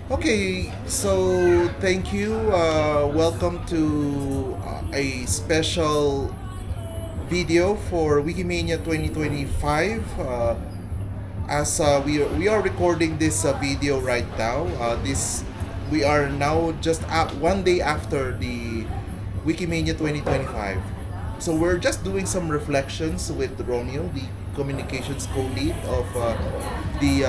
Okay, so thank you. Welcome to a special video for Wikimania 2025. As we are recording this video right now, this we are now just one day after the Wikimania 2025. So we're just doing some reflections with Romeo, the communications co-lead of the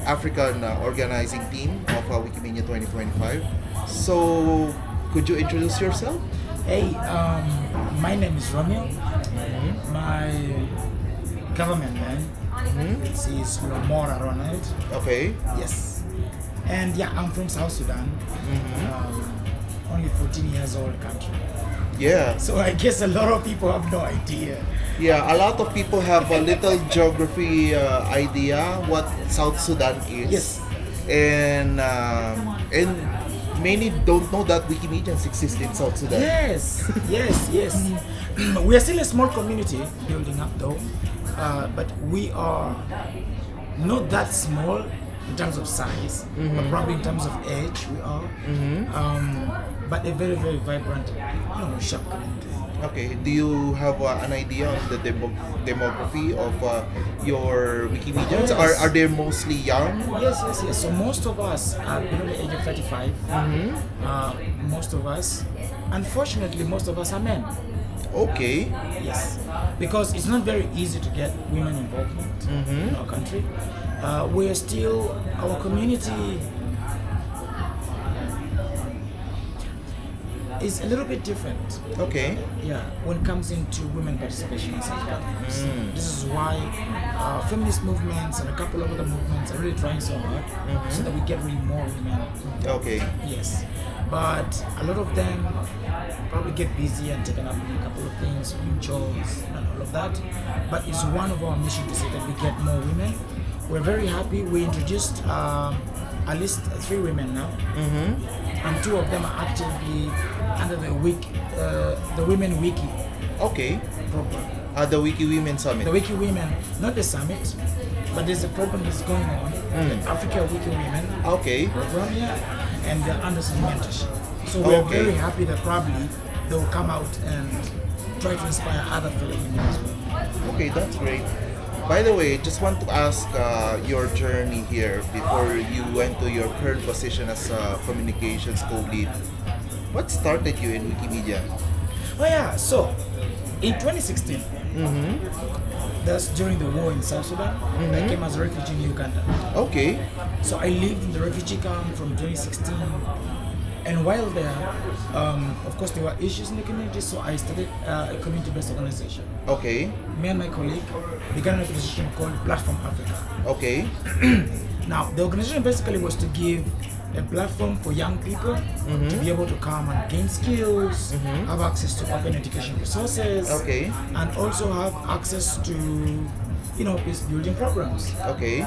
African organizing team of Wikimania 2025. So could you introduce yourself? Hey, my name is Romeo. My government name is Lomora, Ronald. Okay. Yes. And yeah, I'm from South Sudan. Only 14 years old country. Yeah. So I guess a lot of people have no idea. Yeah, a lot of people have a little geography idea what South Sudan is. Yes. And many don't know that Wikimedians exist in South Sudan. Yes, yes. We are still a small community building up though, but we are not that small in terms of size, but probably in terms of age we are. But a very, very vibrant, sharp community. Okay, do you have an idea of the demography of your Wikimedians? Yes. Are they mostly young? Yes. So most of us are below the age of 35. Most of us, unfortunately, most of us are men. Okay. Yes, because it's not very easy to get women involvement in our country. We're still, our community is a little bit different. Okay. Yeah, when it comes into women participation in such platforms. This is why feminist movements and a couple of other movements are really trying so hard so that we get really more women. Okay. Yes, but a lot of them probably get busy and taken up with a couple of things, doing chores and all of that. But it's one of our mission to say that we get more women. We're very happy. We introduced at least 3 women now, and 2 of them are actively under the Women Wiki Okay. program. The Wiki Women Summit. The Wiki Women, not the summit, but there's a program that's going on, the Africa Wiki Women Okay. program, and they're under some mentorship. So we're Okay. very happy that probably they'll come out and try to inspire other fellow women as well. Okay, that's great. By the way, just want to ask your journey here before you went to your current position as a communications co-lead. What started you in Wikimedia? Oh yeah, so in 2016, that's during the war in South Sudan, I came as a refugee in Uganda. Okay. So I lived in the refugee camp from 2016, and while there, of course there were issues in the community, so I started a community-based organization. Okay. Me and my colleague began an organization called Platform Africa. Okay. Now, the organization basically was to give a platform for young people to be able to come and gain skills, have access to open education resources, Okay. and also have access to, peace building programs. Okay.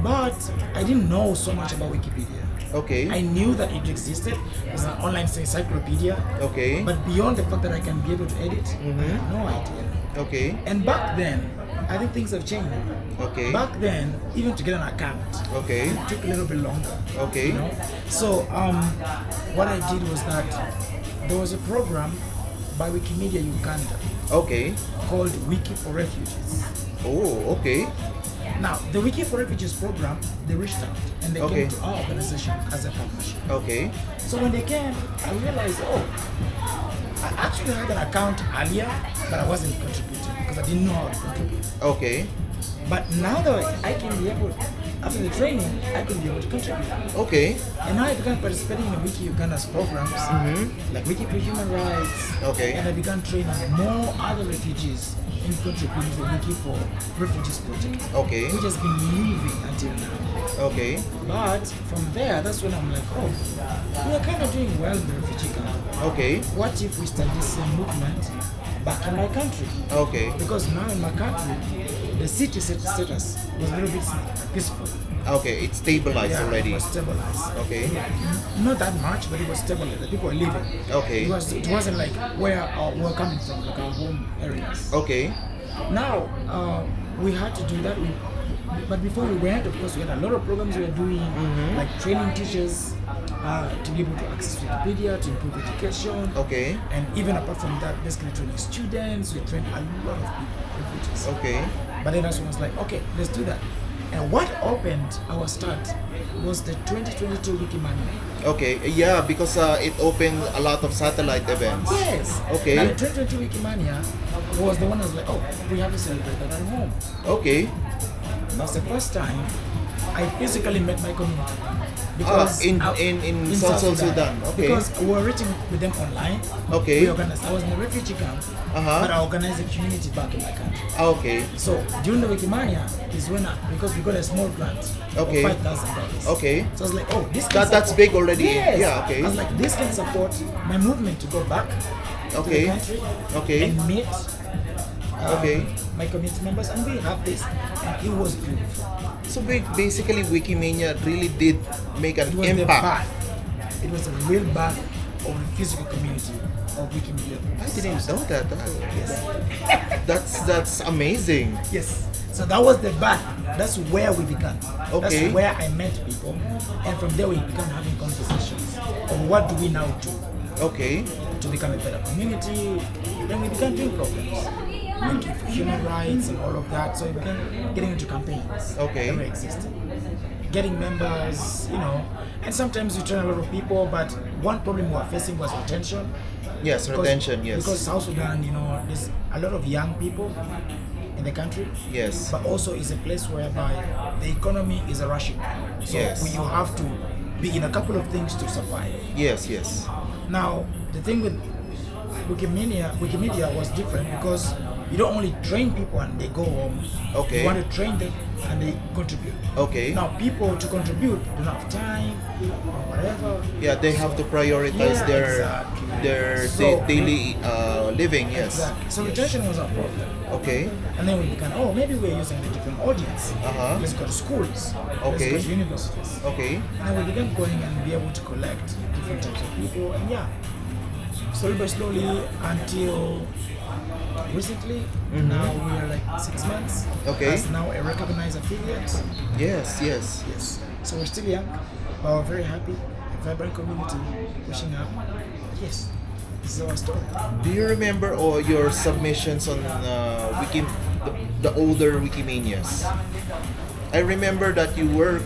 But I didn't know so much about Wikipedia. Okay. I knew that it existed as an online encyclopedia, Okay. but beyond the fact that I can be able to edit, I had no idea. Okay. And back then, I think things have changed. Okay. Back then, even to get an account, Okay. it took a little bit longer. Okay. So what I did was that there was a program by Wikimedia Uganda Okay. called Wiki for Refugees. Oh, okay. Now, the Wiki for Refugees program, they reached out and they Okay. came to our organization as a partnership. Okay. So when they came, I realized, I actually had an account earlier, but I wasn't contributing because I didn't know how to contribute. Okay. But now that I can be able, after the training, I can be able to contribute. Okay. And now I began participating in the Wiki Uganda's programs, like Wiki for Human Rights. Okay. And I began training more other refugees in contributing to the Wiki for Refugees project, Okay. which has been moving until now. Okay. But from there, that's when I'm like, we are kind of doing well in the refugee camp. Okay. What if we start this same movement back in my country? Okay. Because now in my country, the city status was a little bit peaceful. Okay. It's stabilized It already. was stabilized. Okay. Not that much, but it was stabilized. The people were living. Okay. It wasn't like where we were coming from, like our home areas. Okay. Now, we had to do that. but before we went, of course, we had a lot of programs we were doing, like training teachers to be able to access Wikipedia, to improve education. Okay. And even apart from that, basically training students, we trained a lot of people, refugees. Okay. But then that's when I was like, okay, let's do that. And what opened our start was the 2022 Wikimania. Okay. Yeah, because it opened a lot of satellite events. Yes. Okay. And the 2022 Wikimania was the one I was like, oh, we have to celebrate that at home. Okay. That's the first time I physically met my community. Because in South Sudan. Okay. Because we were reaching with them online. Okay. We organized. I was in a refugee camp, but I organized a community back in my country. Okay. So during the Wikimania is when because we got a small grant Okay. of $5,000. Okay. So I was like, oh, this can That's support- big already. Yes. Yeah. Okay. I was like, this can support my movement to go back to Okay. the country Okay. and meet Okay. my community members, and we have this, and it was beautiful. So basically, Wikimania really did make an It was the impact. birth. It was a real birth of the physical community of Wikimedia. I didn't know that. That's amazing. Yes. So that was the birth. That's where we began. Okay. That's where I met people, and from there we began having conversations of what do we now do Okay. to become a better community. Then we began doing programs, working for human rights and all of that. So we began getting into campaigns Okay. that were existing, getting members, and sometimes you train a lot of people, but one problem we were facing was retention. Yes, retention. Yes. Because South Sudan, there's a lot of young people in the country. Yes. But also is a place whereby the economy is a rushing. So Yes. you have to be in a couple of things to survive. Yes. Yes. Now, the thing with Wikimedia was different because you don't only train people and they go home. Okay. You want to train them and they contribute. Okay. Now, people to contribute don't have time or whatever. Yeah, they have to prioritize Yeah, exactly. their So- daily living. Yes. Exactly. So retention was a problem. Okay. And then we began, maybe we're using a different audience. Uh-huh. Let's go to schools. Okay. Let's go to universities. Okay. And then we began going and be able to collect different types of people. And slowly by slowly until recently, now we are like 6 months. Okay. As now a recognized affiliate. Yes. Yes. Yes. So we're still young, but we're very happy. A vibrant community pushing up. Yes. This is our story. Do you remember all your submissions on the older Wikimanias? I remember that you were.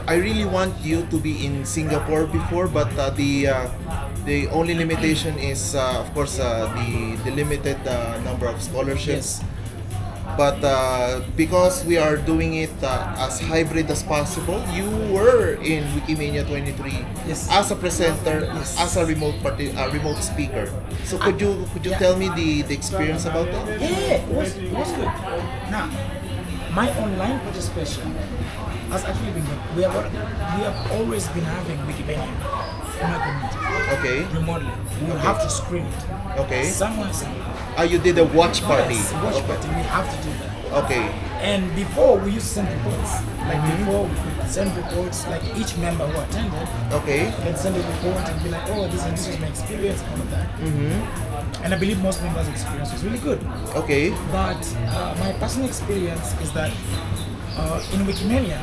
I really want you to be in Singapore before, but the only limitation is, of course, the limited number of scholarships. Yes. But because we are doing it as hybrid as possible, you were in Wikimania 23 Yes. as a presenter, Yes. as a remote speaker. So could you Yeah. tell me the experience about that? Yeah, it was good. Now, my online participation has actually been good. We have always been having Wikipedia in my community. Okay. Remotely. We Okay. have to screen it. Okay. Somewhere. You did a watch party. Yes, watch Okay. party. We have to do that. Okay. And before we used to send reports. Like before we could send reports, like each member who attended Okay. can send a report and be like, this is my experience and all of that. And I believe most members' experience was really good. Okay. But my personal experience is that in Wikimania,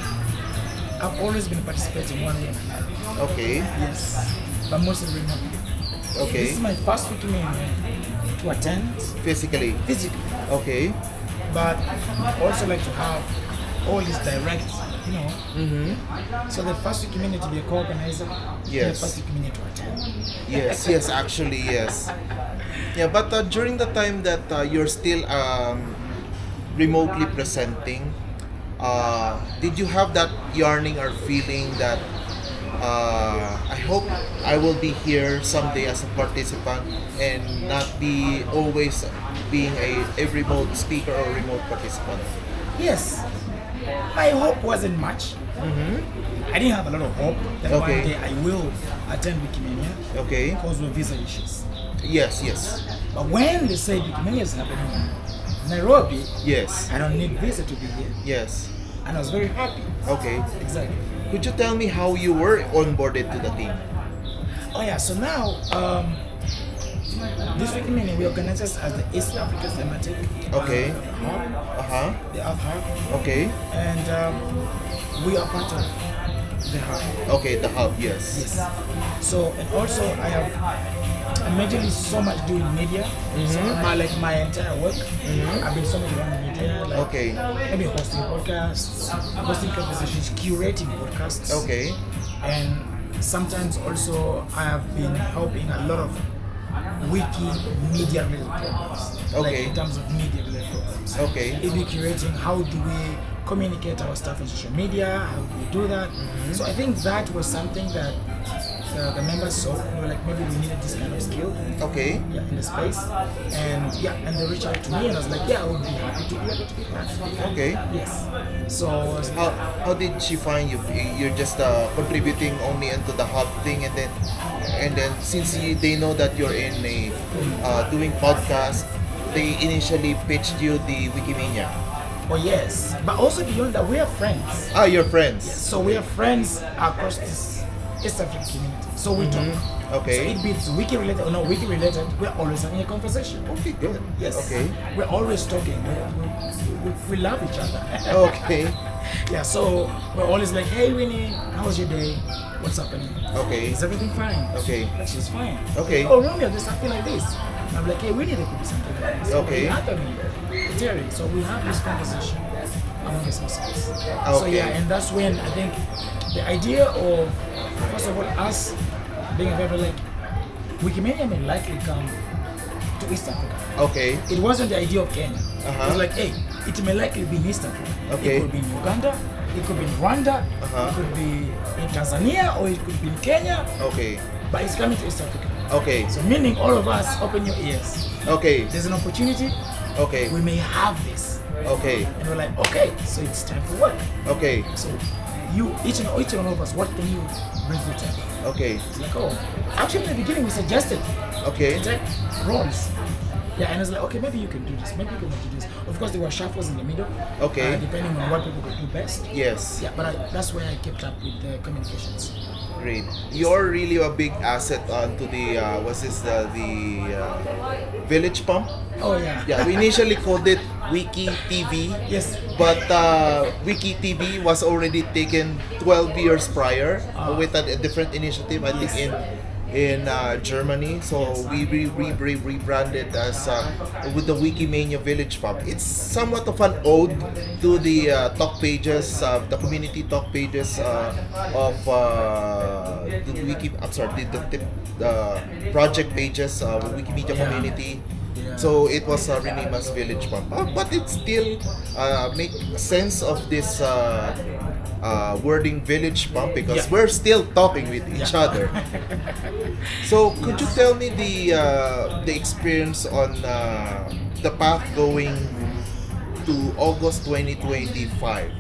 I've always been participating one way or another. Okay. Yes, but mostly remotely. Okay. This is my first Wikimania to attend Physically. physically, Okay. but I also like to have all this direct, So the first Wikimania to be a co-organizer, and the Yes. first Wikimania to attend. Yes, actually, yes. Yeah, but during the time that you're still remotely presenting, did you have that yearning or feeling that I hope I will be here someday as a participant and not be always being a remote speaker or remote participant? Yes, my hope wasn't much. I didn't have a lot of hope that Okay. one day I will attend Wikimania Okay. because of visa issues. Yes. But when they said Wikimania is happening in Nairobi, Yes. I don't need visa to be here. Yes. And I was very happy. Okay. Exactly. Could you tell me how you were onboarded to the team? Oh yeah, so now this Wikimania we organize as the East Africa Thematic Okay. Hub, the Earth Hub, Okay. and we are part of the hub. Okay, the hub, yes. Yes. So, and also I'm majorly so much doing media. So my entire work, I've been so much around media, like Okay. maybe hosting podcasts, hosting conversations, curating podcasts. Okay. And sometimes also I have been helping a lot of Wikimedia related programs. Like Okay. in terms of media related programs. Okay. It'll be curating how do we communicate our stuff on social media, how do we do that. So I think that was something that the members saw, like maybe we needed this kind of skill Okay. in the space. And and they reached out to me and I was like, yeah, I would be happy to be able to be part. Okay. Yes. So I was like, How did she find you? You're just contributing only into the hub thing, and then since they know that you're in a doing podcast, they initially pitched you the Wikimania. oh yes. But also beyond that, we are friends. Ah, you're friends. So we are friends across this East African community. So we talk. Okay. So it beats wiki related or not wiki related, we're always having a conversation. Okay, good. Yes. Okay. We're always talking. We love each other. Okay. Yeah, so we're always like, hey Winnie, how was your day? What's happening? Okay. Is everything fine? Okay. Like, she's fine. Okay. Oh Romeo, there's something like this. I'm like, hey Winnie, there could be something like this. Okay. Anthony, Terry. So we have this conversation among ourselves. So Okay. yeah, and that's when I think the idea of, first of all, us being available, like Wikimedia may likely come to East Africa. Okay. It wasn't the idea of Kenya. It was like, hey, it may likely be in East Africa. Okay. It could be in Uganda, it could be in Rwanda, it could be in Tanzania, or it could be in Kenya, Okay. but it's coming to East Africa. Okay. So meaning all of us, open your ears. Okay. There's an opportunity, Okay. we may have this. Okay. And we're like, okay, so it's time for work. Okay. So each and one of us, what can you bring to the table? Okay. It's like, oh, actually in the beginning we suggested Okay. take roles. Yeah, and it's like, okay, maybe you can do this, maybe you can do this. Of course, there were shuffles in the middle. Okay. Depending on what people could do best. Yes. Yeah, but that's where I kept up with the communications. Great. You're really a big asset onto the Village Pump. Oh yeah. Yeah, we initially called it Wiki TV. Yes. But Wiki TV was already taken 12 years prior with a different initiative, I think in Germany. So we rebranded as with the Wikimania Village Pub. It's somewhat of an ode to the talk pages, the community talk pages of the Wiki. I'm sorry, the project pages of Wikimedia community. Yeah. So it was renamed as Village Pump, but it still make sense of this wording Village Pump because we're still talking with each other. So could you tell me the experience on the path going to August 2025?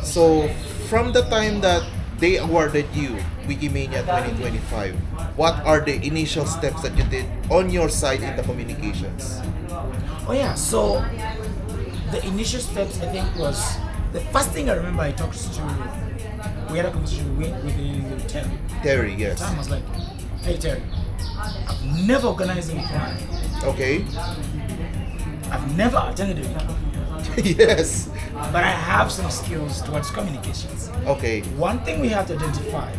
So from the time that they awarded you Wikimania 2025, what are the initial steps that you did on your side in the communications? Oh yeah, so the initial steps I think was, the first thing I remember I talked to, we had a conversation with Terry. Terry, yes. Tom was like, hey Terry, I've never organized a plan. Okay. I've never attended a weekend, Yes. but I have some skills towards communications. Okay. One thing we have to identify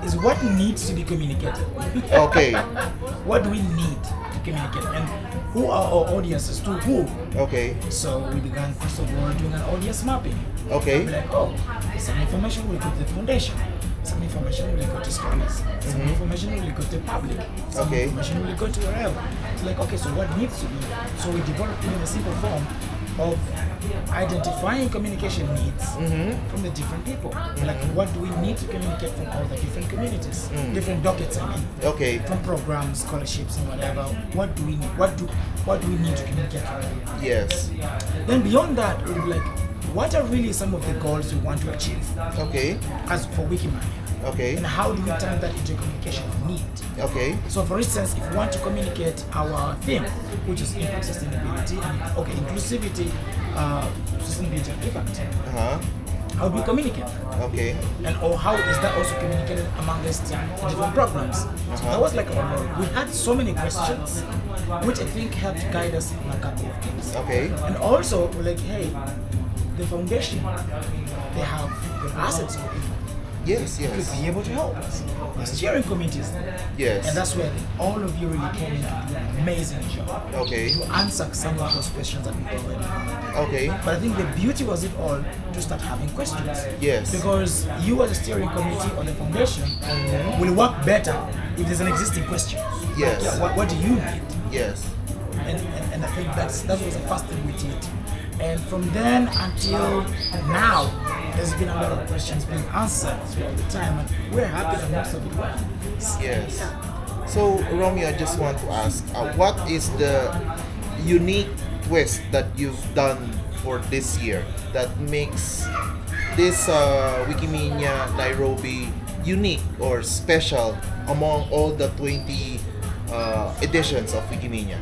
is what needs to be communicated. Okay. What do we need to communicate, and who are our audiences to who? Okay. So we began first of all doing an audience mapping. Okay. We're like, oh, some information will go to the foundation, some information will go to scholars, some information will go to the public, some Okay. information will go to wherever. It's like, okay, so what needs to be? So we developed in a simple form of identifying communication needs from the different people. Like, what do we need to communicate from all the different communities, different dockets, I mean, Okay. from programs, scholarships, and whatever. What do we need? What do we need to communicate from them? Yes. Then beyond that, we'll be like, what are really some of the goals we want to achieve Okay. as for Wikimania? Okay. And how do we turn that into a communication need? Okay. So for instance, if we want to communicate our theme, which is impact sustainability, and inclusivity, sustainability and impact. Uh-huh. how do we communicate? Okay. And or how is that also communicated amongst the different programs? So that was like we had so many questions, which I think helped guide us in a couple of things. Okay. And also we're like, hey, the foundation, they have good assets. Yes, To yes. be able to help us. The steering committees. Yes. And that's where all of you really came in to do an amazing job. Okay. To answer some of those questions that we already had. Okay. But I think the beauty was it all to start having questions. Yes. Because you as a steering committee or the foundation will work better if there's an existing question. Yes. Like, yeah, what do you need? Yes. And I think that was the first thing we did. And from then until now, there's been a lot of questions being answered throughout the time, and we're happy that most of it were. Yes. So, Romeo, I just want to ask, what is the unique twist that you've done for this year that makes this Wikimania Nairobi unique or special among all the 20 editions of Wikimania?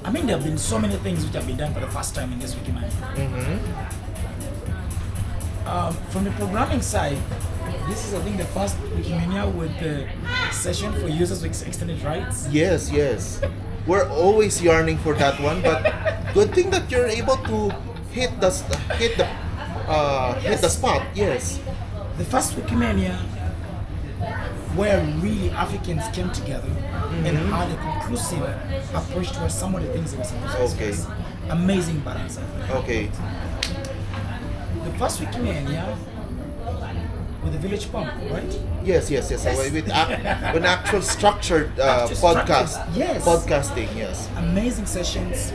I mean, there have been so many things which have been done for the first time in this Wikimania. From the programming side, this is, I think, the first Wikimania with the session for users with extended rights. Yes, yes. We're always yearning for that one, but good thing that you're able to hit the spot. Yes. The first Wikimania where really Africans came together and had a conclusive approach towards some of the things they were supposed to Okay. discuss. Amazing balance. Okay. The first Wikimania with the village pump, right? Yes, yes, yes. With an actual structured Actual podcast. structured, yes. Podcasting, yes. Amazing sessions.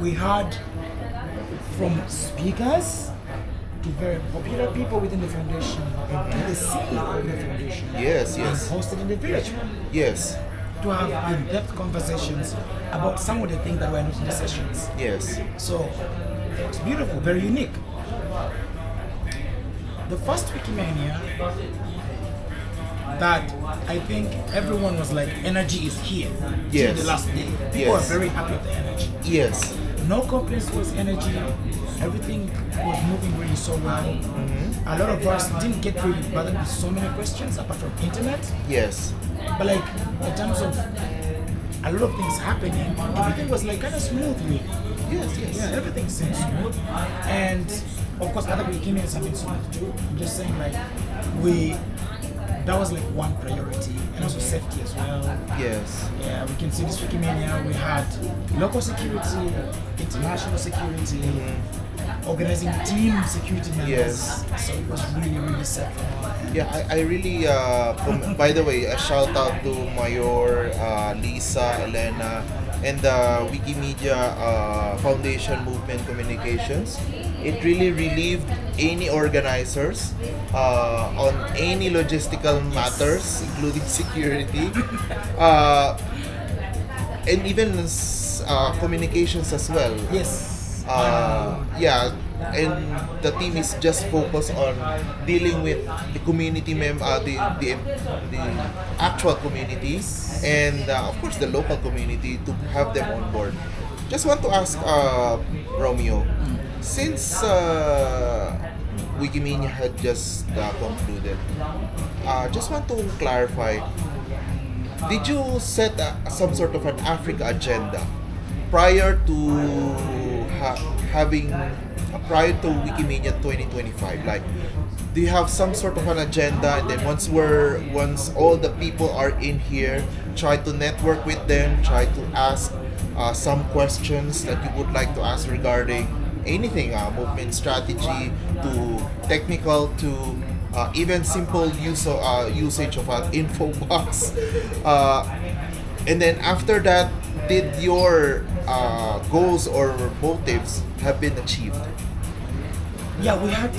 We had from speakers to very popular people within the foundation to the CEO of the foundation. Yes, yes. And hosted in the village Yes, to have in-depth conversations about some of the things that were not in the sessions. yes. So it's beautiful, very unique. The first Wikimania that I think everyone was like, energy is here. Yes. Till the last day. People Yes. are very happy with the energy. Yes. No complaints was energy. Everything was moving really so well. A lot of us didn't get really bothered with so many questions apart from internet. Yes. But like in terms of a lot of things happening, everything was like kind of smooth really. Yes, yes. Yeah, everything seems smooth. And of course other Wikimanians have been smooth too. I'm just saying like that was like one priority, and also safety as well. Yes. Yeah, we can see this Wikimania, we had local security, international security, organizing team security members. Yes. So it was really, really safe from all ends. Yeah, I really, by the way, a shout out to Mayor, Lisa, Elena, and the Wikimedia Foundation Movement Communications. It really relieved any organizers on any logistical matters, including security, and even communications as well. Yes. Yeah, and the team is just focused on dealing with the community the actual community, and of course the local community to have them on board. Just want to ask Romeo, since Wikimania had just concluded, just want to clarify, did you set some sort of an Africa agenda prior to prior to Wikimania 2025? Like, do you have some sort of an agenda, and then once all the people are in here, try to network with them, try to ask some questions that you would like to ask regarding anything, movement strategy to technical to even simple usage of an info box, and then after that, did your goals or motives have been achieved? Yeah, we had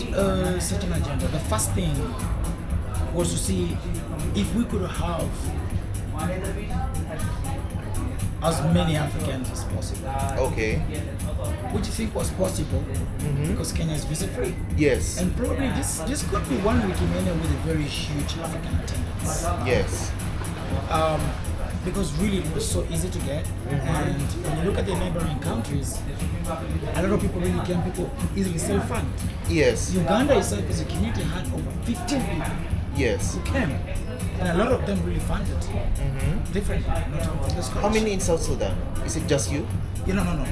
such an agenda. The first thing was to see if we could have as many Africans as possible. Okay. Which you think was possible because Kenya is visa free. Yes. And probably this could be one Wikimania with a very huge African attendance. Yes. because really it was so easy to get. And when you look at the neighboring countries, a lot of people really came, people easily self-fund. Yes. Uganda itself as a community had over 15 people Yes. who came, and a lot of them really funded differently, not from the scholarship. How many in South Sudan? Is it just you? No.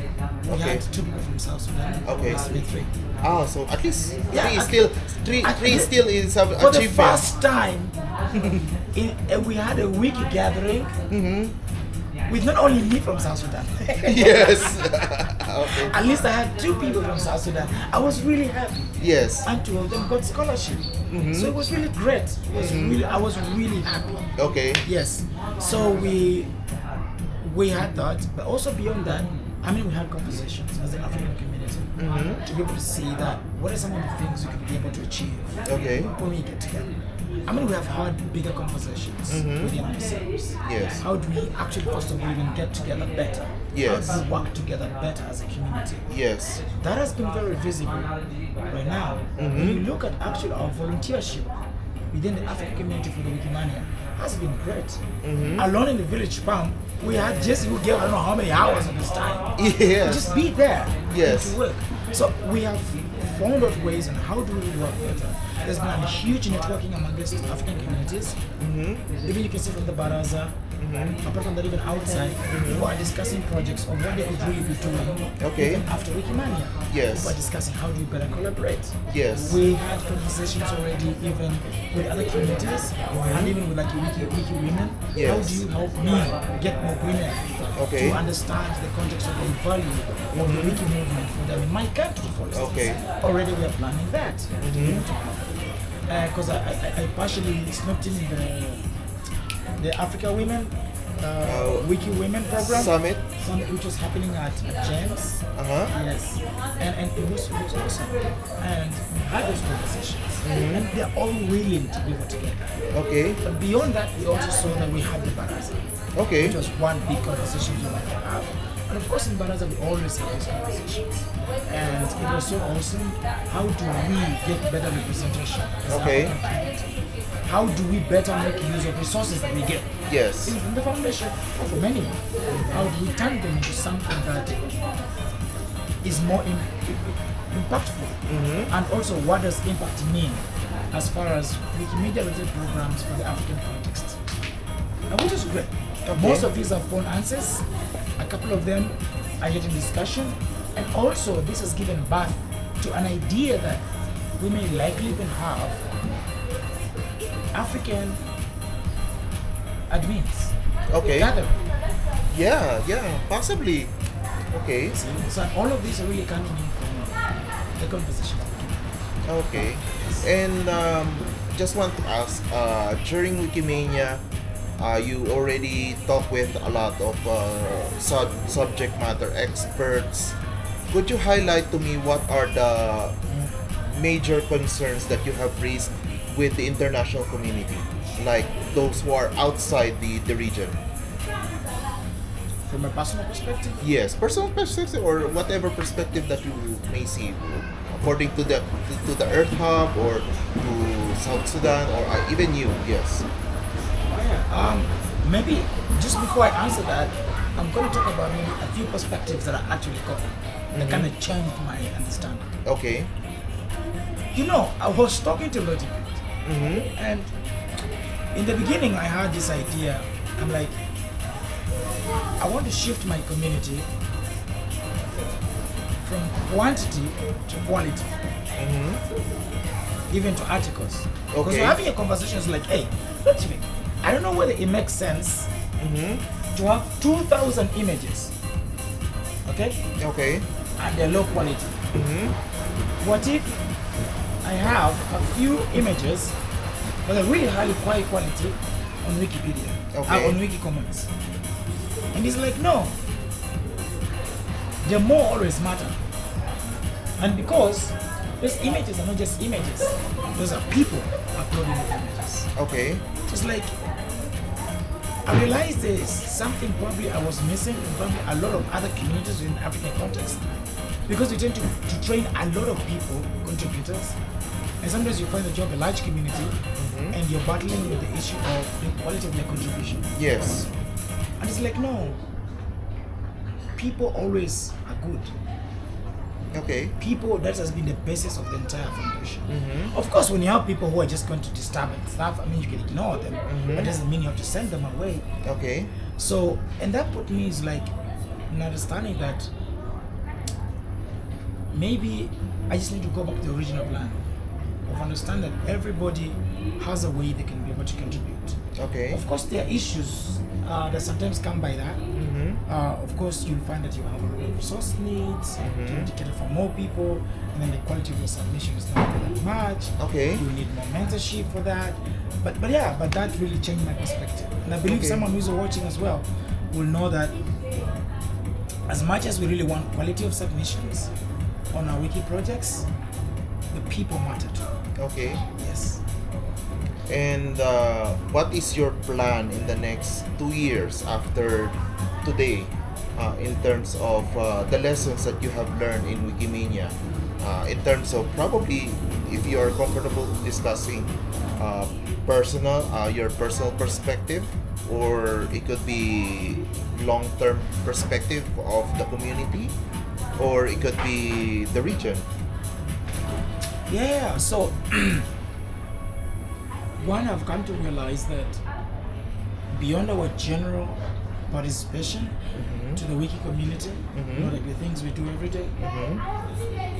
We Okay. had 2 people from South Sudan. Okay. Us with 3. Ah, so at least Yeah, three is at- still three. at Three the- still is an For the achievement. first time, we had a wiki gathering with not only me from South Sudan. Yes. Okay. At least I had 2 people from South Sudan. I was really happy. Yes. And 2 of them got scholarship. So it was really great. It was really, I was really happy. Okay. Yes. So we had that, but also beyond that, I mean, we had conversations as an African community to be able to see that what are some of the things we could be able to achieve Okay. when we get together. I mean, we have had bigger conversations within ourselves. Yes. How do we actually, first of all, even get together better? Yes. How do we work together better as a community? Yes. That has been very visible right now. When you look at actually our volunteership within the African community for the Wikimania has been great. Alone in the village farm, we had Jesse who gave I don't know how many hours of his time. Yes. Just be there Yes. and to work. So we have found out ways on how do we work better. There's been a huge networking amongst African communities. Even you can see from the Baraza, apart from that, even outside, people are discussing projects of what they could really be doing. Okay. Even after Wikimania, Yes. people are discussing how do we better collaborate. Yes. We had conversations already even with other communities and even with like Wiki women. Yes. How do you help me get more women Okay. to understand the context of the value of the Wiki movement for them in my country, for instance? Okay. Already we are planning that. Because I partially slipped in the Africa Women Wiki Women program Summit. which was happening at James. Yes, and it was awesome. And we had those conversations, and they're all willing to be able to get that. Okay. But beyond that, we also saw that we had the Baraza, Okay. which was one big conversation we wanted to have. And of course, in Baraza, we always have those conversations. And it was so awesome. How do we get better representation? as an Okay. African community? How do we better make use of resources that we get? Yes. From the foundation, or for many, how do we turn them into something that is more impactful? And also, what does impact mean as far as Wikimedia-related programs for the African context? And which is great. Most of these have found answers. A couple of them are yet in discussion. And also, this has given birth to an idea that we may likely even have African admins Okay. gathering. Yeah, possibly. Okay. So all of these are really coming in from the conversation. Okay. And just want to ask, during Wikimania, you already talk with a lot of subject matter experts. Could you highlight to me what are the major concerns that you have raised with the international community, like those who are outside the region? From a personal perspective, Yes, personal perspective or whatever perspective that you may see, according to the Earth Hub or to South Sudan or even you. Yes. maybe just before I answer that, I'm going to talk about maybe a few perspectives that I actually got that kind of changed my understanding. Okay. You know, I was talking to a lot of people, and in the beginning, I had this idea. I'm like, I want to shift my community from quantity to quality, even to articles. Because Okay. we're having a conversation, it's like, hey, don't you think? I don't know whether it makes sense to have 2,000 images, okay, Okay. and they're low quality. What if I have a few images but they're really highly quality on Wikipedia, Okay. on Wikicommons? And he's like, no, the more always matter. And because those images are not just images, those are people uploading the images. Okay. Just like, I realized there's something probably I was missing in probably a lot of other communities in African context. Because we tend to train a lot of people, contributors, and sometimes you find that you have a large community and you're battling with the issue of the quality of their contribution. Yes. And it's like, no, people always are good. Okay. People, that has been the basis of the entire foundation. Of course, when you have people who are just going to disturb and stuff, I mean, you can ignore them, but doesn't mean you have to send them away. Okay. So, and that put me is like in understanding that maybe I just need to go back to the original plan of understand that everybody has a way they can be able to contribute. Okay. Of course, there are issues that sometimes come by that. Of course, you'll find that you have a lot of resource needs to cater for more people, and then the quality of your submission is not that much. Okay. You need more mentorship for that. But that really changed my perspective. And I believe Okay. someone who's watching as well will know that as much as we really want quality of submissions on our wiki projects, the people matter too. Okay. Yes. And what is your plan in the next 2 years after today, in terms of the lessons that you have learned in Wikimania? In terms of probably, if you are comfortable discussing your personal perspective, or it could be long-term perspective of the community, or it could be the region. Yeah, so one, I've come to realize that beyond our general participation to the wiki community, you know, like the things we do every day,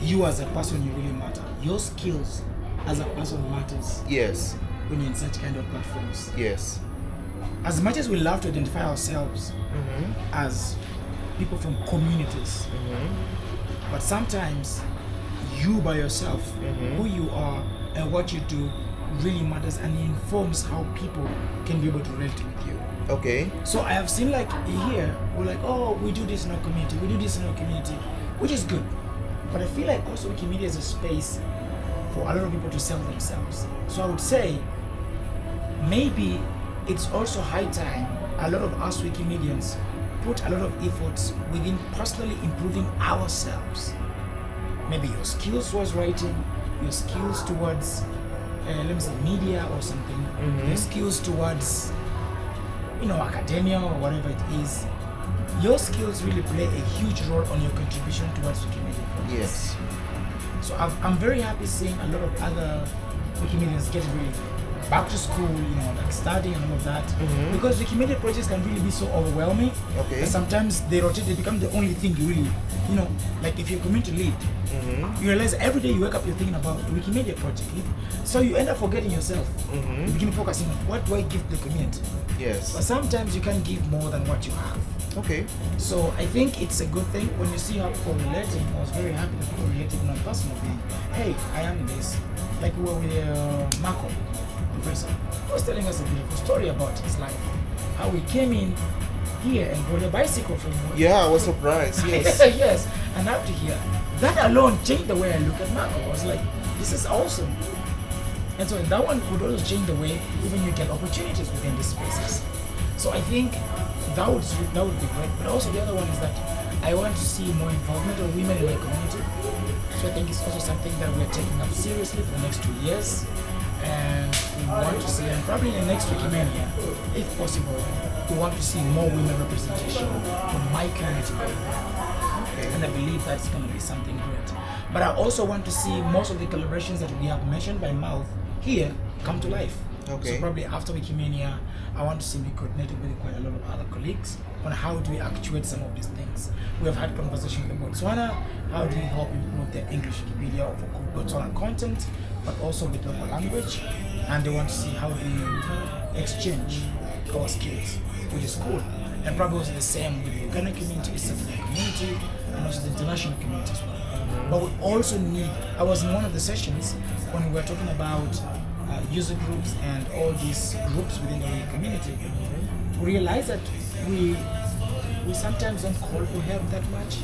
you as a person, you really matter. Your skills as a person matters Yes. when you're in such kind of platforms. Yes. As much as we love to identify ourselves as people from communities, but sometimes you by yourself, who you are and what you do really matters, and it informs how people can be able to relate with you. Okay. So I have seen like here, we're like, oh, we do this in our community, we do this in our community, which is good. But I feel like also Wikimedia is a space for a lot of people to sell themselves. So I would say maybe it's also high time a lot of us Wikimedians put a lot of efforts within personally improving ourselves. Maybe your skills towards writing, your skills towards, let me say, media or something, your skills towards, academia or whatever it is. Your skills really play a huge role on your contribution towards Wikimedia projects. Yes. So I'm very happy seeing a lot of other Wikimedians getting really back to school, like studying and all of that. Because Wikimedia projects can really be so overwhelming. Okay. And sometimes they rotate, they become the only thing you really, like if you're community lead, you realize every day you wake up, you're thinking about the Wikimedia project. So you end up forgetting yourself. You begin focusing on what do I give the community. Yes. But sometimes you can give more than what you have. Okay. So I think it's a good thing when you see how people relating. I was very happy that people related on a personal thing. Hey, I am this. Like we were with Marco, professor. He was telling us a beautiful story about his life. How he came in here and rode a bicycle from work. Yeah, I was surprised. Yes. Yes, and up to here. That alone changed the way I look at Marco. I was like, this is awesome. And so that one would also change the way even you get opportunities within these spaces. So I think that would be great. But also the other one is that I want to see more involvement of women in my community. So I think it's also something that we're taking up seriously for the next 2 years. And we want to see, and probably in the next Wikimania, if possible, we want to see more women representation from my community. And I believe that's going to be something great. But I also want to see most of the collaborations that we have mentioned by mouth here come to life. Okay. So probably after Wikimania, I want to see me coordinated with quite a lot of other colleagues on how do we actuate some of these things. We have had conversations with Botswana, how do we help improve their English Wikipedia for Botswana content, but also with local language. And they want to see how do we exchange our skills, which is cool. And probably also the same with the Uganda community, East African community, and also the international community as well. But we also need, I was in one of the sessions when we were talking about user groups and all these groups within the community. We realize that we sometimes don't call for help that much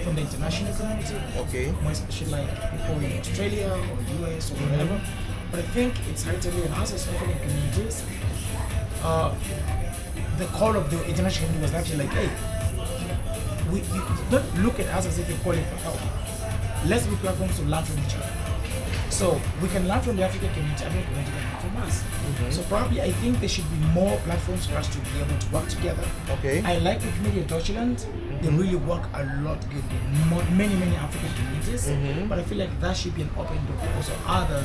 from the international community. Okay. More especially like people in Australia or US or whatever. But I think it's high time in us as African communities. The call of the international community was actually like, hey, we don't look at us as if we're calling for help. Let's be platforms to learn from each other. So we can learn from the African community, African community can learn from us. Mhm. So probably I think there should be more platforms for us to be able to work together. Okay. I like Wikimedia Deutschland. They Mhm. really work a lot good with many African communities. Mhm. But I feel like that should be an open door for also other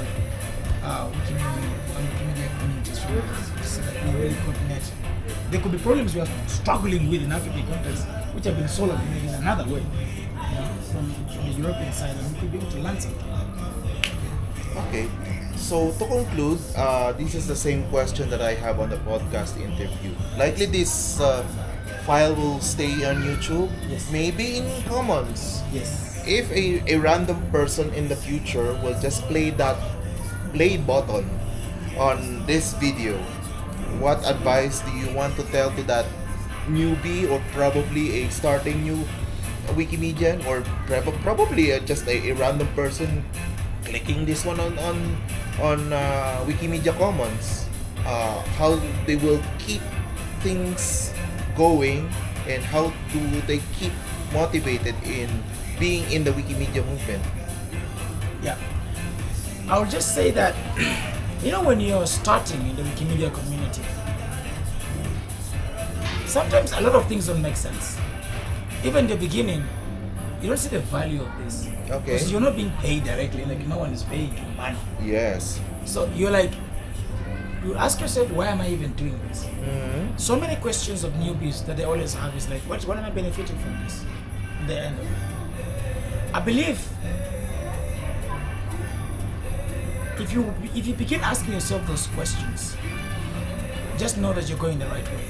Wikimedia communities from us, so that we really could net. There could be problems we are struggling with in African context, which have been solved maybe in another way, from the European side, and we could be able to learn something. Okay. So to conclude, this is the same question that I have on the podcast interview. Likely this file will stay on YouTube, Yes. maybe in Commons. Yes. If a random person in the future will just play that play button on this video, what advice do you want to tell to that newbie or probably a starting new Wikimedian, or probably just a random person clicking this one on Wikimedia Commons, how they will keep things going and how do they keep motivated in being in the Wikimedia movement? Yeah. I would just say that, when you're starting in the Wikimedia community, sometimes a lot of things don't make sense. Even in the beginning, you don't see the value of this. Okay. Because you're not being paid directly, like no one is paying you money. Yes. So you're like, you ask yourself, why am I even doing this? Mm-hmm. So many questions of newbies that they always have is like, what am I benefiting from this? In the end of it. I believe if you begin asking yourself those questions, just know that you're going the right way.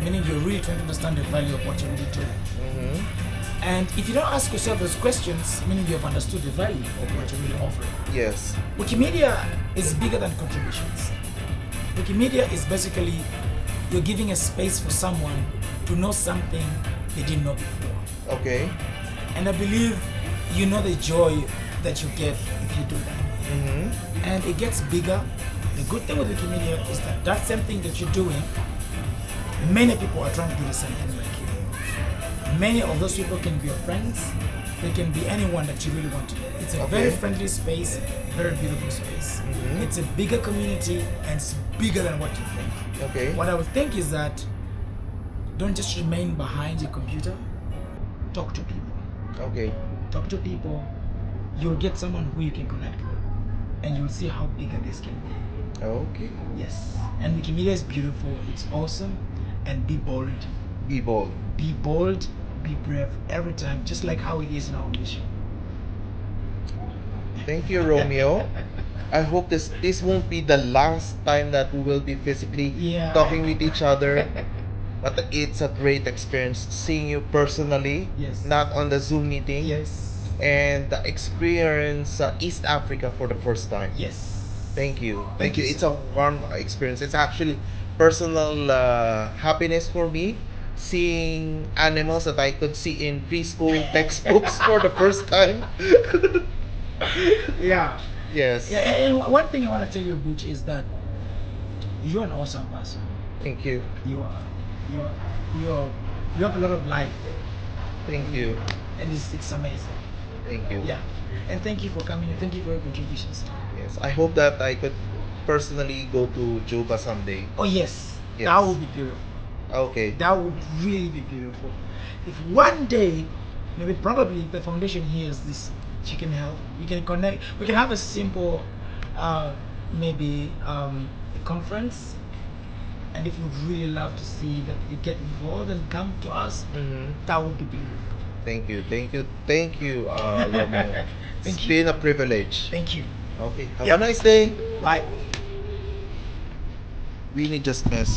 Meaning you're really trying to understand the value of what you're really doing. Mm-hmm. And if you don't ask yourself those questions, meaning you have understood the value of what you're really offering. Yes. Wikimedia is bigger than contributions. Wikimedia is basically you're giving a space for someone to know something they didn't know before. Okay. And I believe you know the joy that you get if you do that. Mm-hmm. And it gets bigger. The good thing with Wikimedia is that that same thing that you're doing, many people are trying to do the same thing like you. Many of those people can be your friends. They can be anyone that you really want to know. It's a very friendly space, very beautiful space. Mhm. It's a bigger community and it's bigger than what you think. Okay. What I would think is that don't just remain behind your computer. Talk to people. Okay. Talk to people. You'll get someone who you can connect with. And you'll see how bigger this can be. Okay. Yes. And Wikimedia is beautiful. It's awesome. And be bold. Be bold. Be bold. Be brave every time. Just like how it is in our mission. Thank you, Romeo. I hope this won't be the last time that we will be physically Yeah. talking with each other. But it's a great experience seeing you personally, Yes. not on the Zoom meeting. Yes. And experience East Africa for the first time. Yes. Thank you. Thank you, It's sir. a warm experience. It's actually personal happiness for me seeing animals that I could see in preschool textbooks for the first time. Yeah. Yes. Yeah. And one thing I want to tell you, Butch, is that you're an awesome person. Thank you. You are. You have a lot of life. Thank you. And it's amazing. Thank you. Yeah. And thank you for coming. Thank you for your contributions. Yes. I hope that I could personally go to Juba someday. Oh yes. Yes. That would be beautiful. Okay. That would really be beautiful. If one day, maybe probably the foundation here is this chicken health. We can connect. We can have a simple, maybe a conference. And if you'd really love to see that you get involved and come to us, Mm-hmm. that would be beautiful. Thank you. Romeo. It's Thank you. been a privilege. Thank you. Okay. Have Yeah. a nice day. Bye. Really just mess.